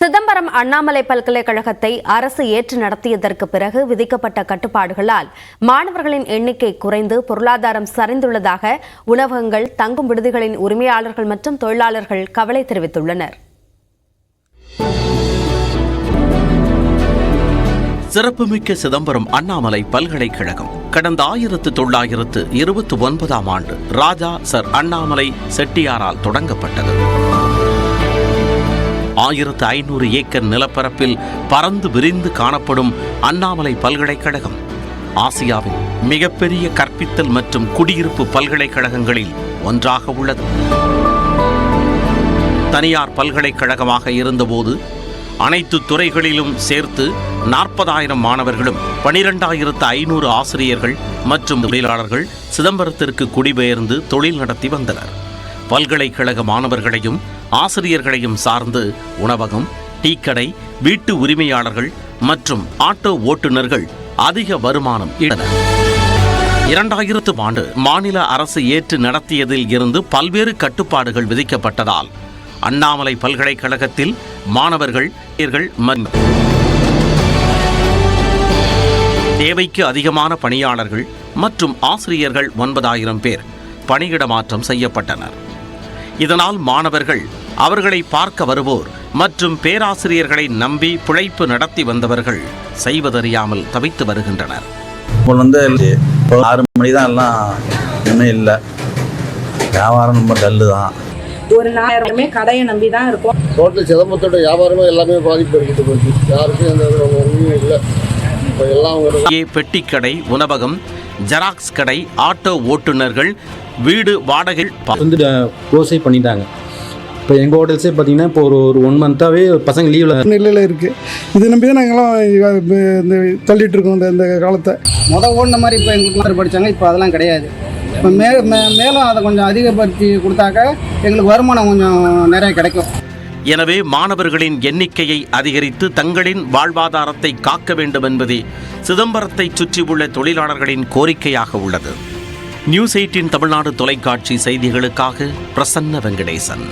சிதம்பரம் அண்ணாமலை பல்கலைக்கழகத்தை அரசு ஏற்று நடத்தியதற்கு பிறகு விதிக்கப்பட்ட கட்டுப்பாடுகளால் மாணவர்களின் எண்ணிக்கை குறைந்து பொருளாதாரம் சரிந்துள்ளதாக உணவகங்கள், தங்கும் விடுதிகளின் உரிமையாளர்கள் மற்றும் தொழிலாளர்கள் கவலை தெரிவித்துள்ளனர். சிறப்புமிக்க சிதம்பரம் அண்ணாமலை பல்கலைக்கழகம் கடந்த 1929ஆம் ஆண்டு ராஜா சர் அண்ணாமலை செட்டியாரால் தொடங்கப்பட்டது. 1500 ஏக்கர் நிலப்பரப்பில் பறந்து விரிந்து காணப்படும் அண்ணாமலை பல்கலைக்கழகம் ஆசியாவின் மிகப்பெரிய கற்பித்தல் மற்றும் குடியிருப்பு பல்கலைக்கழகங்களில் ஒன்றாக உள்ளது. தனியார் பல்கலைக்கழகமாக இருந்தபோது அனைத்து துறைகளிலும் சேர்த்து 40,000 மாணவர்களும் 12,500 ஆசிரியர்கள் மற்றும் தொழிலாளர்கள் சிதம்பரத்திற்கு குடிபெயர்ந்து தொழில் நடத்தி வந்தனர். பல்கலைக்கழக மாணவர்களையும் ஆசிரியர்களையும் சார்ந்து உணவகம், டீக்கடை, வீட்டு உரிமையாளர்கள் மற்றும் ஆட்டோ ஓட்டுநர்கள் அதிக வருமானம் ஈட்டினர். 2000 ஆண்டு மாநில அரசு ஏற்று நடத்தியதில் இருந்து பல்வேறு கட்டுப்பாடுகள் விதிக்கப்பட்டதால் அண்ணாமலை பல்கலைக்கழகத்தில் மாணவர்கள் தேவைக்கு அதிகமான பணியாளர்கள் மற்றும் ஆசிரியர்கள் 9,000 பேர் பணியிட மாற்றம் செய்யப்பட்டனர். இதனால் மாணவர்கள், அவர்களை பார்க்க வருவோர் மற்றும் பேராசிரியர்களை நம்பி பிழைப்பு நடத்தி வந்தவர்கள் செய்வதறியாமல் தவித்து வருகின்றனர். 6 மணி தான், எல்லாம் ஒன்றுமே இல்லை, வியாபாரம் ரொம்ப டல்லு தான். ஒரு நாளுமே கடையை நம்பி தான் இருக்கும். டோட்டல் சிதம்பரத்தோட வியாபாரமே எல்லாமே பாதிப்பு எடுத்துட்டு போச்சு. யாருக்கும் எந்த ஒன்றுமே இல்லை. இப்போ எல்லாம் பெட்டிக்கடை, உணவகம், ஜெராக்ஸ் கடை, ஆட்டோ ஓட்டுநர்கள், வீடு வாடகை க்ளோஸே பண்ணிட்டாங்க. இப்போ எங்கள் ஹோட்டல்ஸே பார்த்தீங்கன்னா இப்போ ஒரு 1 மந்த்தாகவே பசங்க லீவில் நிலையில் இருக்குது. இதை நம்பி தான் நாங்கள்லாம் இந்த தள்ளிட்டு இருக்கோம் இந்த காலத்தை. ஓடின மாதிரி இப்போ எங்களுக்கு மாதிரி படித்தாங்க, இப்போ அதெல்லாம் கிடையாது. இப்போ மேலும் அதை கொஞ்சம் அதிகப்படுத்தி கொடுத்தாக்க எங்களுக்கு வருமானம் கொஞ்சம் நிறைய கிடைக்கும். எனவே மாணவர்களின் எண்ணிக்கையை அதிகரித்து தங்களின் வாழ்வாதாரத்தை காக்க வேண்டும் என்பதே சிதம்பரத்தை சுற்றியுள்ள தொழிலாளர்களின் கோரிக்கையாக உள்ளது. நியூஸ் 18 தமிழ்நாடு தொலைக்காட்சி செய்திகளுக்காக பிரசன்ன வெங்கடேசன்.